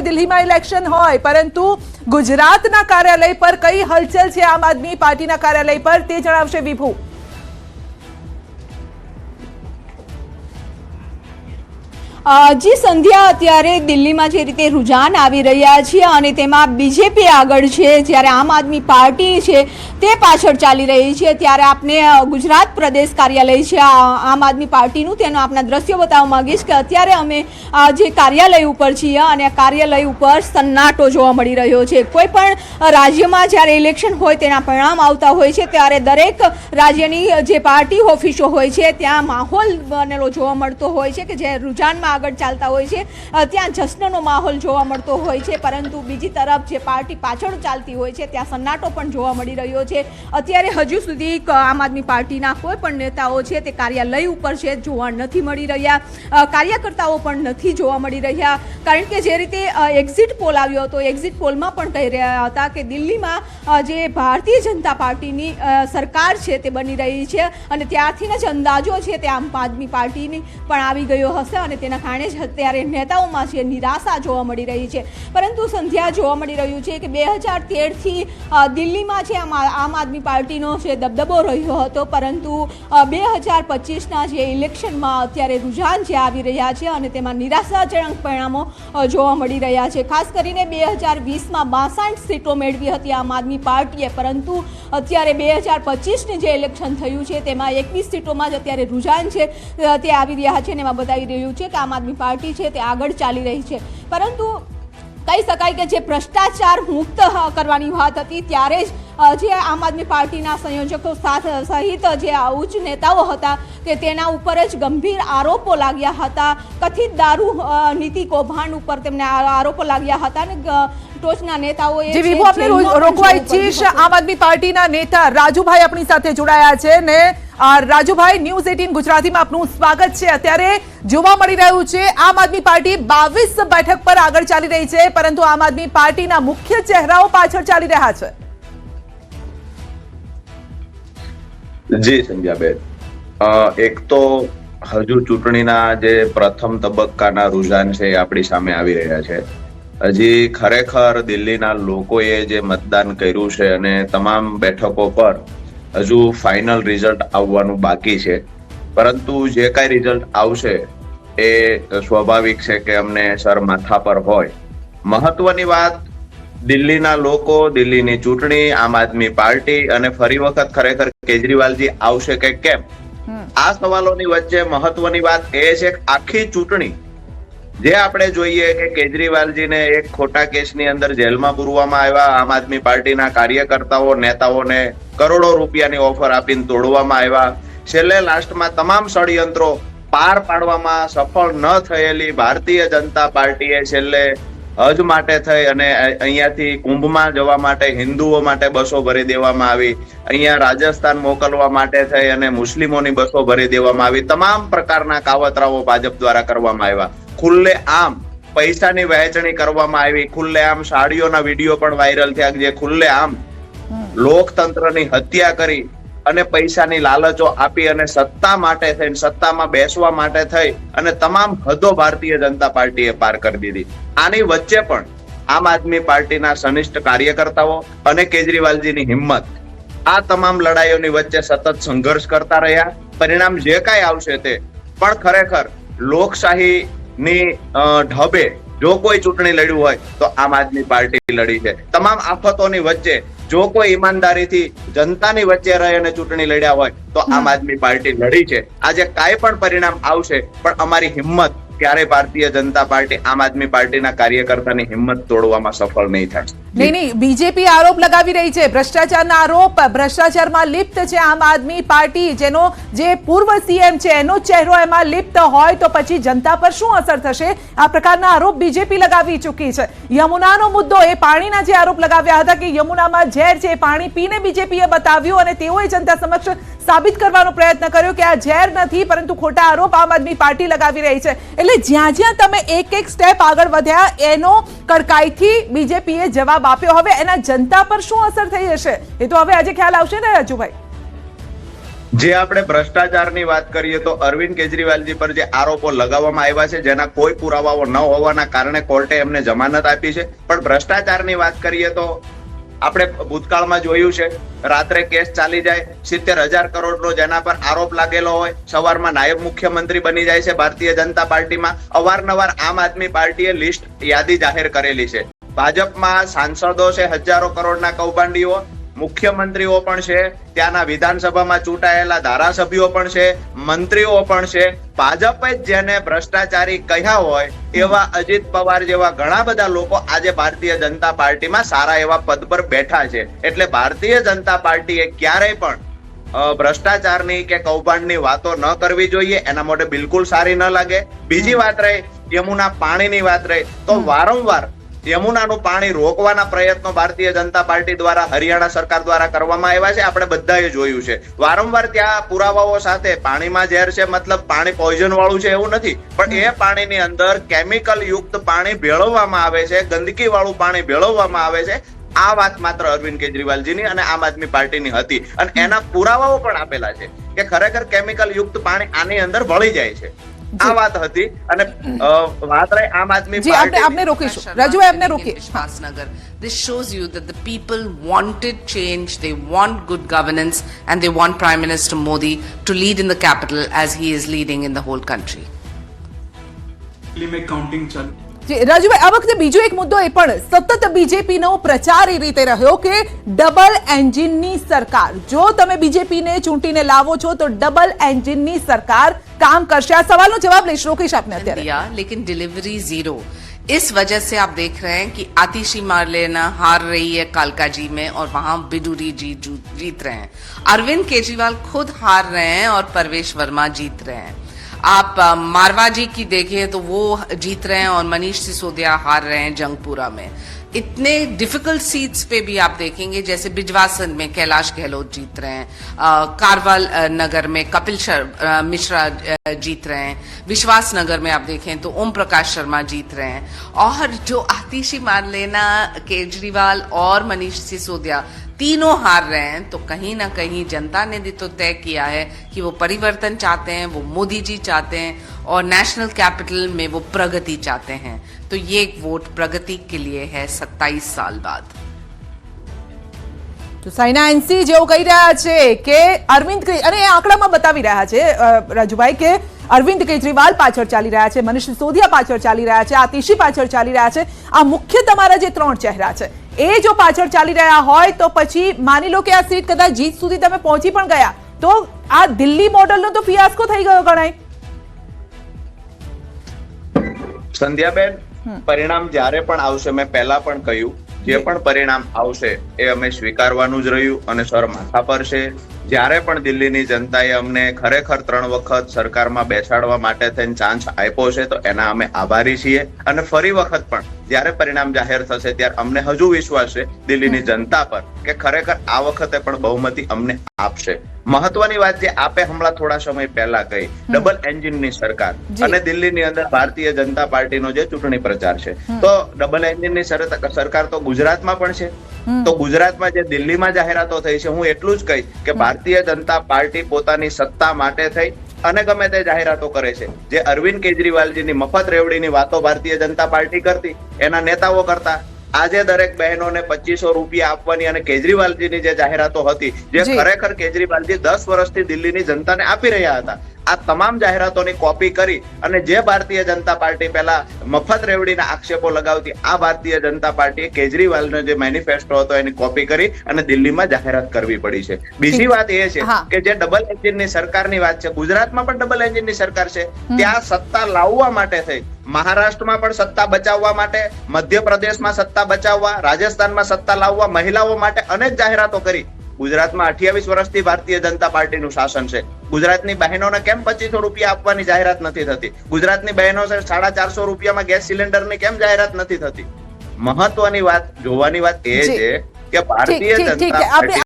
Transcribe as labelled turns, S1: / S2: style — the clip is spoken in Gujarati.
S1: દિલ્હીમાં ઇલેક્શન હોય, પરંતુ ગુજરાતના કાર્યાલય પર કઈ હલચલ છે આમ આદમી પાર્ટીના કાર્યાલય પર તે જણાવશે વિભુ।
S2: જી સંધ્યા, અત્યારે દિલ્હીમાં જે રીતે રૂઝાન આવી રહ્યા છે અને તેમાં બીજેપી આગળ છે, જ્યારે આમ આદમી પાર્ટી છે તે પાછળ ચાલી રહી છે, ત્યારે આપને ગુજરાત પ્રદેશ કાર્યાલય છે આમ આદમી પાર્ટીનું તેનો આપના દ્રશ્યો બતાવવા માંગીશ કે અત્યારે અમે જે કાર્યાલય ઉપર છીએ અને આ કાર્યાલય ઉપર સન્નાટો જોવા મળી રહ્યો છે। કોઈ પણ રાજ્યમાં જ્યારે ઇલેક્શન હોય તેના પરિણામ આવતા હોય છે ત્યારે દરેક રાજ્યની જે પાર્ટી ઓફિસો હોય છે ત્યાં માહોલ બનેલો જોવા મળતો હોય છે કે જે રૂઝાનમાં આગળ ચાલતા હોય છે, ત્યાં જશ્નનો માહોલ જોવા મળતો હોય છે, પરંતુ બીજી તરફ જે પાર્ટી પાછળ ચાલતી હોય છે ત્યાં સન્નાટો પણ જોવા મળી રહ્યો છે। અત્યારે હજુ સુધી આમ આદમી પાર્ટીના કોઈ પણ નેતાઓ છે તે કાર્યાલય ઉપર છે જોવા નથી મળી રહ્યા, કાર્યકર્તાઓ પણ નથી જોવા મળી રહ્યા, કારણ કે જે રીતે એક્ઝિટ પોલ આવ્યો હતો, એક્ઝિટ પોલમાં પણ કહી રહ્યા હતા કે દિલ્હીમાં જે ભારતીય જનતા પાર્ટીની સરકાર છે તે બની રહી છે અને ત્યારથી જ અંદાજો છે તે આમ આદમી પાર્ટીની પણ આવી ગયો હશે અને તેના કારણે જ અત્યારે નેતાઓમાં છે નિરાશા જોવા મળી રહી છે। પરંતુ સંધ્યા, જોવા મળી રહ્યું છે કે 2013થી દિલ્હીમાં છે આમ આદમી પાર્ટીનો છે દબદબો રહ્યો હતો, પરંતુ 2025ના જે ઇલેક્શનમાં અત્યારે રૂઝાન જે આવી રહ્યા છે અને તેમાં નિરાશાજનક પરિણામો જોવા મળી રહ્યા છે। ખાસ કરીને 2020માં 62 સીટો મેળવી હતી આમ આદમી પાર્ટીએ, પરંતુ અત્યારે 2025ની જે ઇલેક્શન થયું છે તેમાં 21 સીટોમાં જ અત્યારે રૂઝાન છે તે આવી રહ્યા છે અને એમાં બતાવી રહ્યું છે કે આમ આદમી પાર્ટી છે તે આગળ ચાલી રહી છે। પરંતુ કહી શકાય કે જે ભ્રષ્ટાચાર મુક્ત કરવાની વાત હતી ત્યારે જ જે આમ આદમી પાર્ટીના સંયોજકો સહિત જે ઉચ્ચ નેતાઓ હતા કે તેના ઉપર જ ગંભીર આરોપો લાગ્યા હતા, કથિત દારૂ નીતિ કૌભાંડ ઉપર તેમને આરોપો લાગ્યા હતા અને ટોચના નેતાઓએ
S1: જે વિભુ આપણે રોકવા ઈચ્છીશ, આમ આદમી પાર્ટીના નેતા રાજુભાઈ આપણી સાથે જોડાયા છે ને રાજુભાઈ, ન્યૂઝ 18 ગુજરાતીમાં આપનું સ્વાગત છે। અત્યારે જોવા મળી રહ્યું છે આમ આદમી પાર્ટી 22 બેઠક પર આગળ ચાલી રહી છે, પરંતુ આમ આદમી પાર્ટીના મુખ્ય ચહેરાઓ પાછળ ચાલી રહ્યા છે।
S3: જી સંજ્ઞાબેન, એક તો હજુ ચૂંટણીના જે પ્રથમ તબક્કાના રૂઝાન છે આપણી સામે આવી રહ્યા છે। હજી ખરેખર દિલ્હીના લોકોએ જે મતદાન કર્યું છે અને તમામ બેઠકો પર હજુ ફાઇનલ રિઝલ્ટ આવવાનું બાકી છે, પરંતુ જે કાંઈ રિઝલ્ટ આવશે એ સ્વાભાવિક છે કે અમને સર માથા પર હોય। મહત્વની વાત, દિલ્હીના લોકો, દિલ્હીની ચૂંટણી, આમ આદમી પાર્ટી અને ફરી વખત ખરેખર કેજરીવાલજી આવશે કે કેમ, આ સવાલોની વચ્ચે મહત્વની વાત એ છે કે આખી ચૂંટણી જે આપણે જોઈએ કે કેજરીવાલજીને એક ખોટા કેસની અંદર જેલમાં પૂરવામાં આવ્યા, આમ આદમી પાર્ટીના કાર્યકર્તાઓ, નેતાઓને કરોડો રૂપિયાની ઓફર આપીને તોડવામાં આવ્યા, છેલ્લે લાસ્ટમાં તમામ ષડયંત્રો પાર પાડવામાં સફળ ન થયેલી ભારતીય જનતા પાર્ટીએ છેલ્લે હજ માટે થઈ અને અહીંયાથી કુંભમાં જવા માટે હિન્દુઓ માટે બસો ભરી દેવામાં આવી, અહીંયા રાજસ્થાન મોકલવા માટે થઈ અને મુસ્લિમોની બસો ભરી દેવામાં આવી, તમામ પ્રકારના કાવતરાઓ ભાજપ દ્વારા કરવામાં આવ્યા, ખુલ્લે આમ પૈસાની વહેંચણી કરવામાં આવી, ખુલ્લે આમ સાડીઓના વિડીયો પણ વાયરલ થયા જે ખુલ્લે આમ લોકતંત્રની હત્યા કરી અને પૈસાની લાલચો આપી અને સત્તા માટે થઈને, સત્તામાં બેસવા માટે થઈ અને તમામ હદો ભારતીય જનતા પાર્ટીએ પાર કરી દીધી। આની વચ્ચે પણ આમ આદમી પાર્ટીના સનિષ્ઠ કાર્યકર્તાઓ અને કેજરીવાલજીની હિંમત આ તમામ લડાઈઓની વચ્ચે સતત સંઘર્ષ કરતા રહ્યા। પરિણામ જે કાંઈ આવશે તે પણ ખરેખર લોકશાહીની ઢબે જો કોઈ ચૂંટણી લડ્યું હોય તો આમ આદમી પાર્ટી લડી છે। તમામ આફતોની વચ્ચે જો કોઈ ઈમાનદારીથી જનતાની વચ્ચે રહી અને ચૂંટણી લડ્યા હોય તો આમ આદમી પાર્ટી લડી છે। આજે કાંઈ પણ પરિણામ આવશે પણ અમારી હિંમત ક્યારે ભારતીય જનતા પાર્ટી, આમ આદમી પાર્ટીના કાર્યકર્તાની હિંમત તોડવામાં સફળ નહીં થાય।
S1: નહીં, બીજેપી આરોપ લગાવી રહી છે, ભ્રષ્ટાચારના આરોપ, ભ્રષ્ટાચારમાં લિપ્ત છે આમ આદમી પાર્ટી, જેનો જે પૂર્વ સીએમ છે એનો ચહેરો એમાં લિપ્ત હોય તો પછી જનતા પર શું અસર થશે, આ પ્રકારના આરોપ બીજેપી લગાવી ચૂકી છે। યમુનાનો મુદ્દો, એ પાણીના જે આરોપ લગાવ્યા હતા કે યમુનામાં ઝેર છે, પાણી પીને બીજેપીએ બતાવ્યું અને તેઓએ જનતા સમક્ષ સાબિત કરવાનો પ્રયત્ન કર્યો કે આ ઝેર નથી, પરંતુ ખોટા આરોપ આમ આદમી પાર્ટી લગાવી રહી છે। એટલે જ્યાં જ્યાં તમે એક સ્ટેપ આગળ વધ્યા એનો કડકાઈથી બીજેપીએ જવાબ આપ્યો, હવે એના જનતા પર શું અસર થઈ હશે એ તો હવે આજે ખ્યાલ આવશે ને રાજુભાઈ?
S3: જે આપણે ભ્રષ્ટાચારની વાત કરીએ તો અરવિંદ કેજરીવાલજી પર જે આરોપો લગાવવામાં આવ્યા છે જેના કોઈ પુરાવાઓ ન હોવાના કારણે કોર્ટે એમને જમાનત આપી છે, પણ ભ્રષ્ટાચારની વાત કરીએ તો આપણે ભૂતકાળમાં જોયું છે, રાત્રે કેસ ચાલી જાય, 70,000 કરોડનો જેના પર આરોપ લાગેલો હોય, સવારમાં નાયબ મુખ્યમંત્રી બની જાય છે ભારતીય જનતા પાર્ટીમાં. અવારનવાર આમ આદમી પાર્ટીએ લિસ્ટ યાદી જાહેર કરેલી છે. ભાજપમાં સાંસદો છે, હજારો કરોડના કૌભાંડીઓ, મુખ્યમંત્રીઓ પણ છે, ત્યાંના વિધાનસભામાં ચૂંટાયેલા ધારાસભ્યો પણ છે, મંત્રીઓ પણ છે. ભાજપે જ જેને ભ્રષ્ટાચારી કહ્યા હોય એવા અજીત પવાર જેવા ઘણા બધા લોકો આજે ભારતીય જનતા પાર્ટીમાં સારા એવા પદ પર બેઠા છે. એટલે ભારતીય જનતા પાર્ટીએ ક્યારેય પણ ભ્રષ્ટાચારની કે કૌભાંડની વાતો ન કરવી જોઈએ. એના માટે બિલકુલ સારી ન લાગે. બીજી વાત રહી યમુના પાણીની વાત રહી તો વારંવાર યમુનાનું પાણી રોકવાના પ્રયત્નો ભારતીય જનતા પાર્ટી દ્વારા હરિયાણા સરકાર દ્વારા કરવામાં આવ્યા છે. આપણે બધાએ જોયું છે. વારંવાર ત્યાં પુરાવાઓ સાથે પાણીમાં ઝેર છે, મતલબ પાણી પોઈઝન વાળું છે એવું નથી, પણ એ પાણીની અંદર કેમિકલ યુક્ત પાણી ભેળવવામાં આવે છે, ગંદકી વાળું પાણી ભેળવવામાં આવે છે. આ વાત માત્ર અરવિંદ કેજરીવાલજીની અને આમ આદમી પાર્ટીની હતી અને એના પુરાવાઓ પણ આપેલા છે કે ખરેખર કેમિકલ યુક્ત પાણી આની અંદર ભળી જાય છે. આ વાત હતી અને વાત રહી આમ આદમી
S1: જી આપને રોકીશું રાજુભાઈ, આપને રોકીએ.
S4: Vishwasnagar. This shows you that the people wanted change, they want good governance, and they want Prime Minister Modi to lead in the capital as he is leading in the whole country.
S5: में काउंटिंग चालू.
S1: જી રાજુભાઈ, આ વખતે બીજો એક મુદ્દો એ પણ સતત બીજેપીનો પ્રચાર એ રીતે રહ્યો કે ડબલ એન્જિનની સરકાર, જો તમે બીજેપીને ચૂંટીને લાવો છો તો ડબલ એન્જિનની સરકાર काम करशे. આ સવાલનો જવાબ લઈશ, રોકેશ આપને અત્યારે.
S4: दिया लेकिन डिलीवरी जीरो. इस वजह से आप देख रहे हैं कि आतिशी मारलेना हार रही है कालकाजी में और वहां बिडूरी जी जीत रहे हैं. अरविंद केजरीवाल खुद हार रहे हैं और परवेश वर्मा जीत रहे हैं. आप मारवाजी की देखें तो वो जीत रहे हैं और मनीष सिसोदिया हार रहे हैं जंगपुरा में. इतने डिफिकल्ट सीट्स पे भी आप देखेंगे जैसे बिजवासन में कैलाश गहलोत जीत रहे हैं, कारवाल नगर में कपिल मिश्रा जीत रहे हैं, विश्वास नगर में आप देखें तो ओम प्रकाश शर्मा जीत रहे हैं. और जो आतिशी मारलेना, केजरीवाल और मनीष सिसोदिया तीनों हार रहे हैं. तो कहीं ना कहीं जनता ने भी तो तय किया है कि वो परिवर्तन चाहते हैं, वो मोदी जी चाहते हैं और नेशनल कैपिटल में वो प्रगति चाहते हैं. तो ये एक वोट प्रगति के लिए है 27 साल बाद.
S1: તો સાઇના એનસી જેવું કહી રહ્યા છે કે અરવિંદ અને એ આંકડામાં બતાવી રહ્યા છે રાજુભાઈ કે અરવિંદ કેજરીવાલ પાછળ ચાલી રહ્યા છે, મનીષ સિસોદિયા પાછળ ચાલી રહ્યા છે, આતિશી પાછળ ચાલી રહ્યા છે. આ મુખ્ય તમારા જે ત્રણ ચહેરા છે એ જો પાછળ ચાલી રહ્યા હોય તો પછી માની લો કે આ સીટ કદાચ જીત સુધી તમે પહોંચી પણ ગયા તો આ દિલ્હી મોડલનો તો ફિયાસ્કો થઈ ગયો ગણાય.
S3: સંધ્યાબેન, પરિણામ જ્યારે પણ આવશે, મેં પહેલા પણ કહ્યું, જે પણ પરિણામ આવશે એ અમે સ્વીકારવાનું જ રહ્યું અને સર માથા પર છે. જ્યારે પણ દિલ્હીની જનતાએ અમને ખરેખર 3 વખત સરકારમાં બેસાડવા માટે થઈને ચાન્સ આપ્યો છે તો એના અમે આભારી છીએ. અને ફરી વખત પણ જ્યારે પરિણામ જાહેર થશે ત્યારે અમને હજુ વિશ્વાસ છે દિલ્હીની જનતા પર કે ખરેખર આ વખતે પણ બહુમતી અમને આપશે. મહત્વની વાત જે આપે હમણાં થોડા સમય પહેલા કહી, ડબલ એન્જિનની સરકાર અને દિલ્હીની અંદર ભારતીય જનતા પાર્ટીનો જે ચૂંટણી પ્રચાર છે, તો ડબલ એન્જિનની સરકાર તો ગુજરાતમાં પણ છે. તો ગુજરાતમાં જે દિલ્હીમાં જાહેરાતો થઈ છે, હું એટલું જ કહીશ કે ભારતીય જનતા પાર્ટી પોતાની સત્તા માટે થઈ અને ગમે તે જાહેરાતો કરે છે. જે અરવિંદ કેજરીવાલજીની મફત રેવડીની વાતો ભારતીય જનતા પાર્ટી કરતી, એના નેતાઓ કરતા, આજે દરેક બહેનોને 2500 રૂપિયા આપવાની અને કેજરીવાલજીની જે જાહેરાતો હતી, જે ખરેખર કેજરીવાલજી 10 વર્ષથી દિલ્હીની જનતાને આપી રહ્યા હતા, આ તમામ જાહેરાતોની કોપી કરી અને જે ભારતીય જનતા પાર્ટી પહેલા મફત રેવડીના આક્ષેપો લગાવતી, આ ભારતીય જનતા પાર્ટીએ કેજરીવાલનો જે મેનિફેસ્ટો હતો એની કોપી કરી અને દિલ્હીમાં જાહેરાત કરવી પડી છે. બીજી વાત એ છે કે જે ડબલ એન્જિનની સરકારની વાત છે, ગુજરાતમાં પણ ડબલ એન્જિનની સરકાર છે. ત્યાં સત્તા લાવવા માટે થઈ, મહારાષ્ટ્રમાં પણ સત્તા બચાવવા માટે, મધ્યપ્રદેશમાં સત્તા બચાવવા, રાજસ્થાનમાં સત્તા લાવવા, મહિલાઓ માટે અનેક જાહેરાતો કરી. ગુજરાતમાં 28 વર્ષથી ભારતીય જનતા પાર્ટીનું શાસન છે. ગુજરાતની બહેનોને કેમ 2500 રૂપિયા આપવાની જાહેરાત નથી થતી? ગુજરાતની બહેનો 450 રૂપિયામાં ગેસ સિલિન્ડરની કેમ જાહેરાત નથી થતી? મહત્વની વાત, જોવાની વાત એ છે કે ભારતીય જનતા પાર્ટી